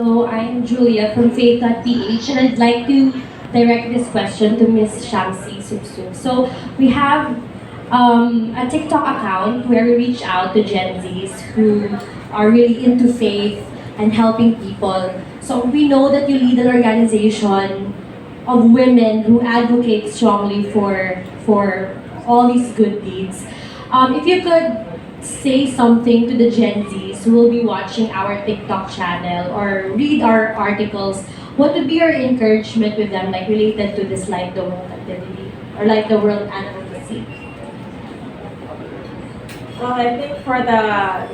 So I'm Julia from Faith.ph and I'd like to direct this question to Miss Shamsi Subsub. So we have a TikTok account where we reach out to Gen Zs who are really into faith and helping people. So we know that you lead an organization of women who advocate strongly for all these good deeds. If you could say something to the Gen Zs who will be watching our TikTok channel or read our articles, what would be your encouragement with them, like related to this Light the World activity or Light the World advocacy? Well, I think for the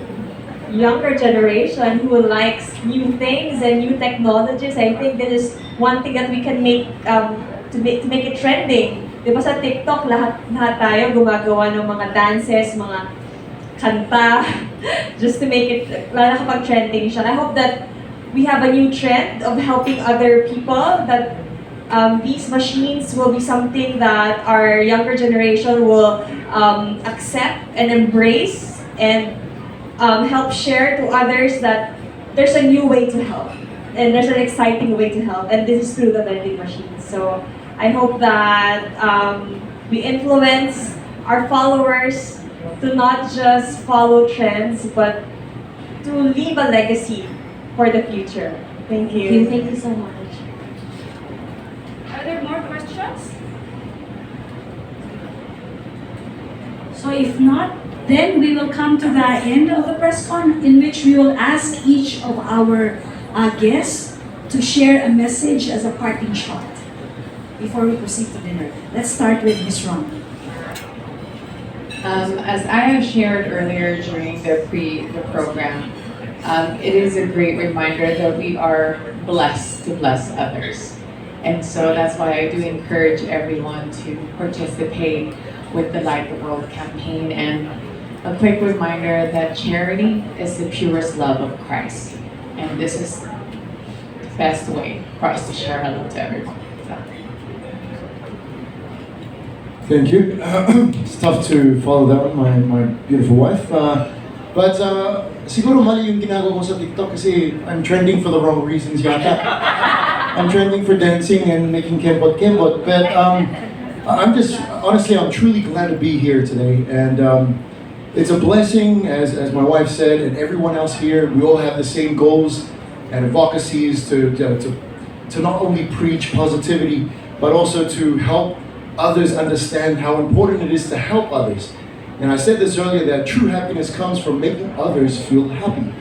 younger generation who likes new things and new technologies, I think this is one thing that we can make to make it trending. Di ba sa TikTok, lahat tayo gumagawa ng mga dances, mga kanta, just to make it, lalo kapag trending siya. I hope that we have a new trend of helping other people, that these machines will be something that our younger generation will accept and embrace and help share to others that there's a new way to help and there's an exciting way to help, and this is through the vending machines. So I hope that we influence our followers to not just follow trends, but to leave a legacy for the future. Thank you. Thank you so much. Are there more questions? So if not, then we will come to the end of the press con, in which we will ask each of our guests to share a message as a parting shot before we proceed to dinner. Let's start with Ms. Ron. As I have shared earlier during the program, it is a great reminder that we are blessed to bless others. And so that's why I do encourage everyone to participate with the Light the World campaign. And a quick reminder that charity is the purest love of Christ. And this is the best way for us to share our love to everyone. Thank you. It's tough to follow that one, my beautiful wife. But siguro mali yung ginagawa ko sa TikTok kasi I'm trending for the wrong reasons yata. I'm trending for dancing and making kembot. But honestly, I'm truly glad to be here today. And it's a blessing, as my wife said, and everyone else here, we all have the same goals and advocacies to not only preach positivity, but also to help others understand how important it is to help others. And I said this earlier, that true happiness comes from making others feel happy.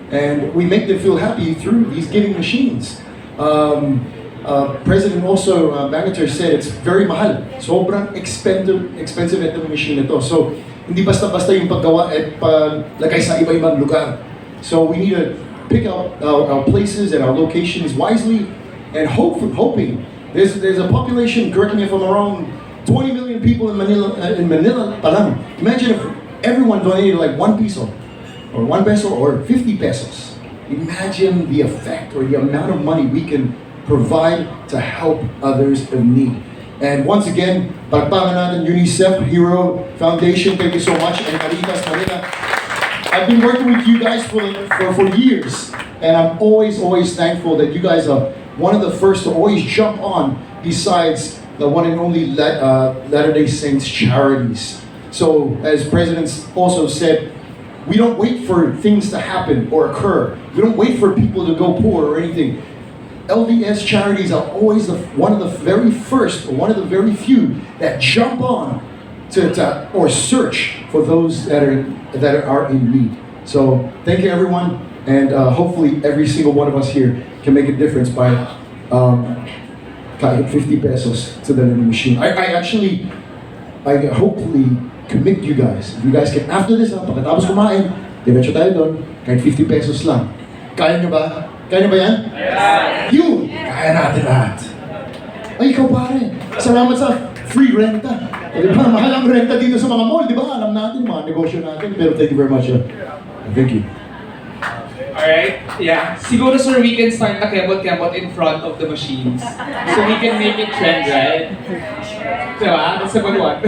And we make them feel happy through these giving machines. President also, Bangater, said it's very mahal. Sobrang expensive itong machine ito. So, hindi basta-basta yung paggawa at paglagay sa iba-ibang lugar. So we need to pick out our places and our locations wisely and hoping. There's a population, correct me if I'm wrong, 20 million people in Manila pa lang. Imagine if everyone donated like 1 peso or 1 peso or 50 pesos. Imagine the effect or the amount of money we can provide to help others in need. And once again, palakpakan natin UNICEF Hero Foundation. Thank you so much. And Caritas Manila. I've been working with you guys for years, and I'm always thankful that you guys are one of the first to always jump on, besides the one and only Latter-day Saints charities. So, as President also said, we don't wait for things to happen or occur. We don't wait for people to go poor or anything. LDS charities are always one of the very first, or one of the very few that jump on or search for those that are in need. So, thank you everyone, and hopefully every single one of us here can make a difference by 50 pesos to the vending machine. I hopefully commit you guys. If you guys can, after this, pagkatapos kumain, diretso tayo doon, kahit 50 pesos lang. Kaya nyo ba? Kaya nyo ba yan? Yeah. Yun! Kaya natin lahat. Ay, ikaw pare, salamat sa free renta. Di ba, mahal ang renta dito sa mga mall, di ba? Alam natin, mga negosyo natin. Pero thank you very much. Thank you. Alright, yeah. Siguro sir, we can start na kembot-kembot in front of the machines. So we can make it trend, right? Diba? That's a good one.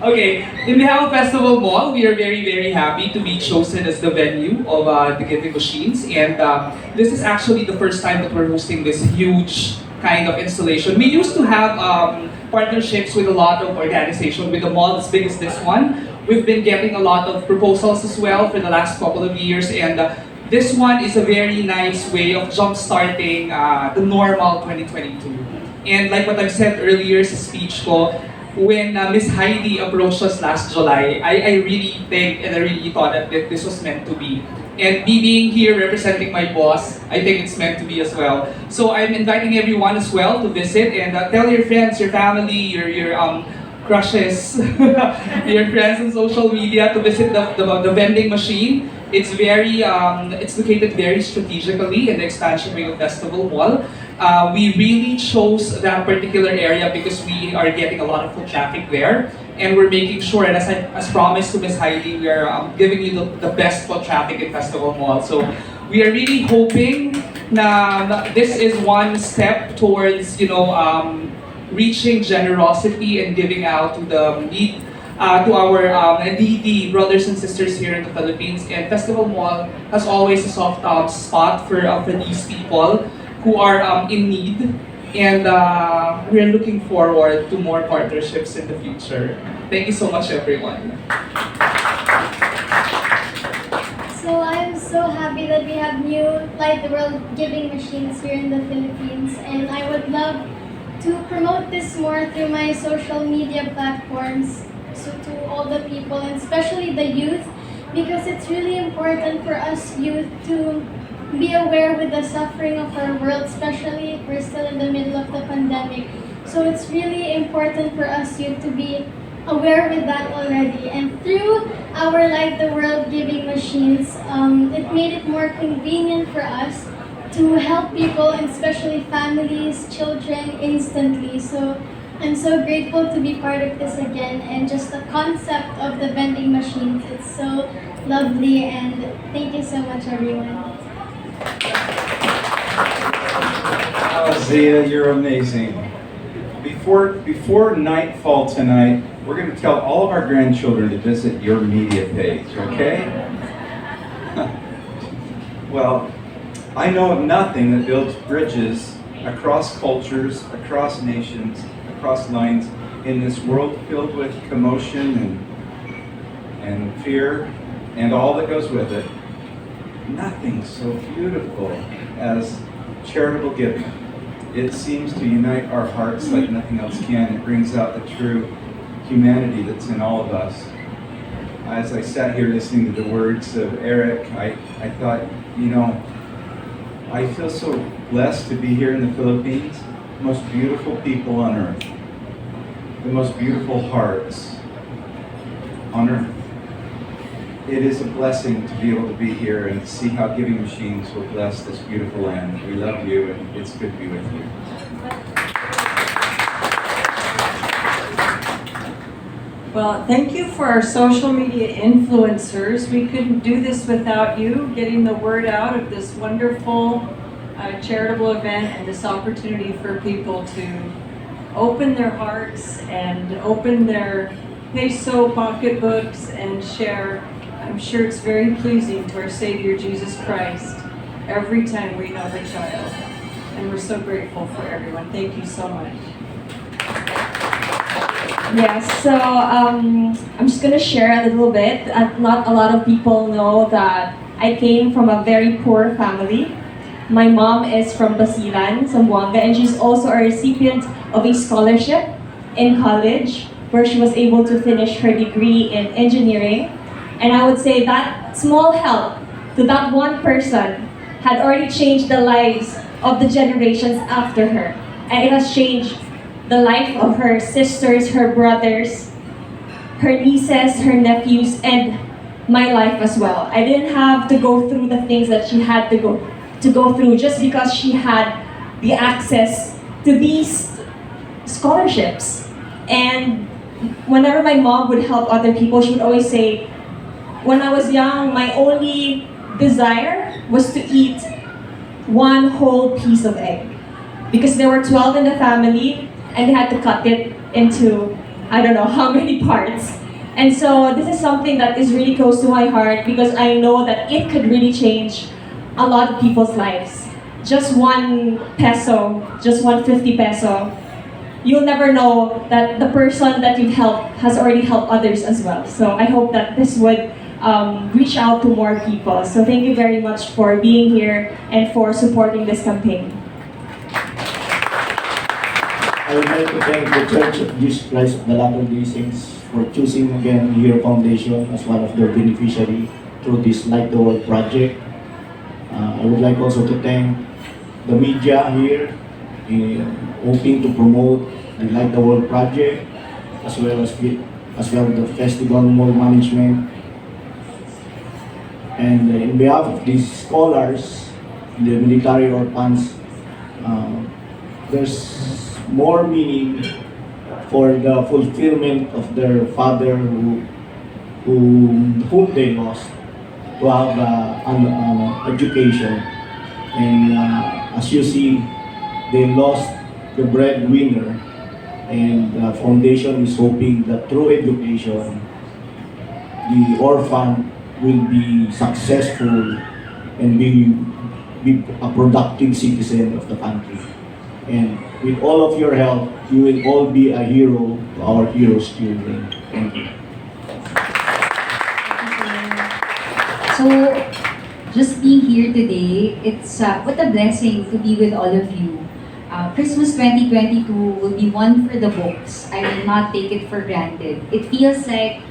Okay, in the Hao Festival Mall, we are very, very happy to be chosen as the venue of the Giving Machines. And this is actually the first time that we're hosting this huge kind of installation. We used to have partnerships with a lot of organizations, with a mall as big as this one. We've been getting a lot of proposals as well for the last couple of years. And this one is a very nice way of jump-starting the normal 2022. And like what I've said earlier sa speech ko, when Miss Heidi approached us last July, I really think and I really thought that this was meant to be. And me being here representing my boss, I think it's meant to be as well. So I'm inviting everyone as well to visit and tell your friends, your family, your crushes, your friends on social media to visit the vending machine. It's very, it's located very strategically in the expansion wing of Festival Mall. We really chose that particular area because we are getting a lot of foot traffic there. And we're making sure, and as promised to Ms. Heidi, we are giving you the best foot traffic in Festival Mall. So we are really hoping na this is one step towards, reaching generosity and giving out to the need, to our needy brothers and sisters here in the Philippines. And Festival Mall has always a soft spot for these people who are in need. And we're looking forward to more partnerships in the future. Thank you so much, everyone. So I'm so happy that we have new Light the World giving machines here in the Philippines, and I would love to promote this more through my social media platforms, so to all the people and especially the youth, because it's really important for us youth to be aware with the suffering of our world, especially if we're still in the middle of the pandemic. So it's really important for us youth to be aware with that already. And through our Light the World giving machines, it made it more convenient for us to help people, and especially families, children, instantly. So I'm so grateful to be part of this again, and just the concept of the vending machines, it's so lovely, and thank you so much everyone. Oh, Zia, you're amazing. Before nightfall tonight, we're going to tell all of our grandchildren to visit your media page, okay? Well, I know of nothing that builds bridges across cultures, across nations, across lines in this world filled with commotion and fear and all that goes with it. Nothing so beautiful as charitable giving. It seems to unite our hearts like nothing else can. It brings out the true humanity that's in all of us. As I sat here listening to the words of Eric, I thought, I feel so blessed to be here in the Philippines. The most beautiful people on earth. The most beautiful hearts on earth. It is a blessing to be able to be here and see how giving machines will bless this beautiful land. We love you, and it's good to be with you. Well, thank you for our social media influencers. We couldn't do this without you, getting the word out of this wonderful charitable event and this opportunity for people to open their hearts and open their peso pocketbooks and share. I'm sure it's very pleasing to our Savior Jesus Christ every time we have a child. And we're so grateful for everyone. Thank you so much. Yes, so I'm just gonna share a little bit. Not a lot of people know that I came from a very poor family. My mom is from Basilan, Zamboanga, and she's also a recipient of a scholarship in college where she was able to finish her degree in engineering. And I would say that small help to that one person had already changed the lives of the generations after her. And it has changed the life of her sisters, her brothers, her nieces, her nephews, and my life as well. I didn't have to go through the things that she had to go through just because she had the access to these scholarships. And whenever my mom would help other people, she would always say, when I was young, my only desire was to eat one whole piece of egg. Because there were 12 in the family, and they had to cut it into I don't know how many parts. And so this is something that is really close to my heart because I know that it could really change a lot of people's lives. Just 1 peso, just 150 peso, you'll never know that the person that you've helped has already helped others as well. So I hope that this would reach out to more people. So thank you very much for being here and for supporting this campaign. I would like to thank the Church of Jesus Christ of the Latter-day Saints for choosing again Hero Foundation as one of their beneficiary through this Light the World project. I would like also to thank the media here in hoping to promote the Light the World project as well as the festival mall management. And in behalf of these scholars, the military orphans, there's more meaning for the fulfillment of their father whom they lost to have an education. And as you see, they lost the breadwinner, and the foundation is hoping that through education, the orphan will be successful and be a productive citizen of the country. And with all of your help, you will all be a hero to our heroes' children. Thank you. So, just being here today, it's what a blessing to be with all of you. Christmas 2022 will be one for the books. I will not take it for granted. It feels like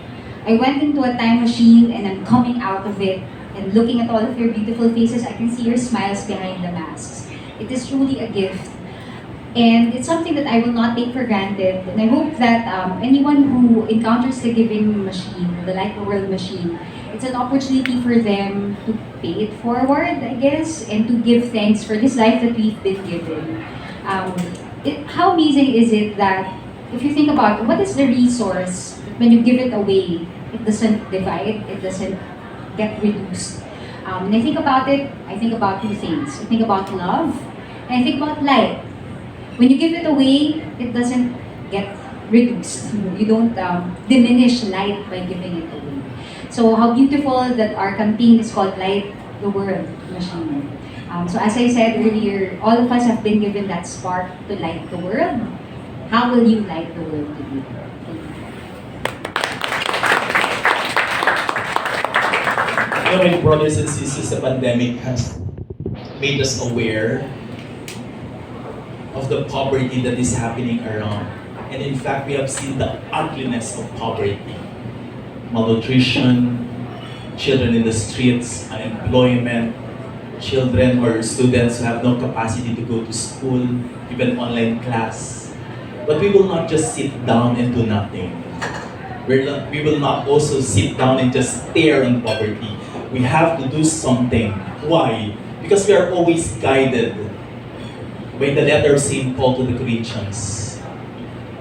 I went into a time machine and I'm coming out of it, and looking at all of your beautiful faces, I can see your smiles behind the masks. It is truly a gift. And it's something that I will not take for granted. And I hope that anyone who encounters the giving machine, the Light the World machine, it's an opportunity for them to pay it forward, I guess, and to give thanks for this life that we've been given. How amazing is it that if you think about what is the resource, when you give it away, it doesn't divide, it doesn't get reduced. When I think about it, I think about two things. I think about love, and I think about light. When you give it away, it doesn't get reduced. You don't diminish light by giving it away. So how beautiful that our campaign is called Light the World Machine. So as I said earlier, all of us have been given that spark to light the world. How will you light the world today? You know, my brothers and sisters, the pandemic has made us aware of the poverty that is happening around. And in fact, we have seen the ugliness of poverty. Malnutrition, children in the streets, unemployment, children or students who have no capacity to go to school, even online class. But we will not just sit down and do nothing. We will not also sit down and just stare on poverty. We have to do something. Why? Because we are always guided by the letter of St. Paul to the Corinthians.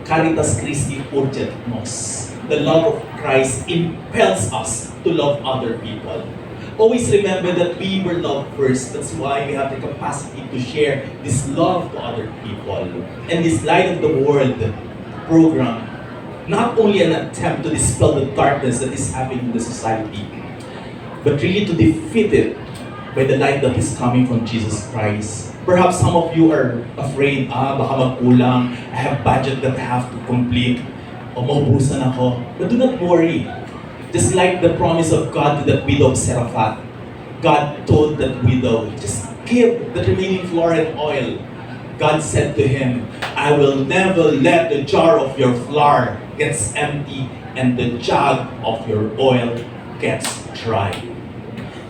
Caritas Christi urget nos. The love of Christ impels us to love other people. Always remember that we were loved first. That's why we have the capacity to share this love to other people. And this Light of the World program, not only an attempt to dispel the darkness that is happening in the society, but really to defeat it by the light that is coming from Jesus Christ. Perhaps some of you are afraid, baka magkulang, I have budget that I have to complete, o maubusan ako. But do not worry. Just like the promise of God to that widow of Seraphat, God told that widow, just give the remaining flour and oil. God said to him, I will never let the jar of your flour gets empty and the jug of your oil gets dry.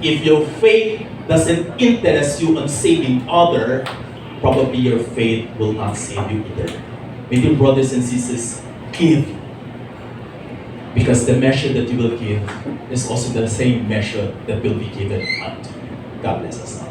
If your faith doesn't interest you on saving others, probably your faith will not save you either. My dear brothers and sisters, give. Because the measure that you will give is also the same measure that will be given unto you. God bless us.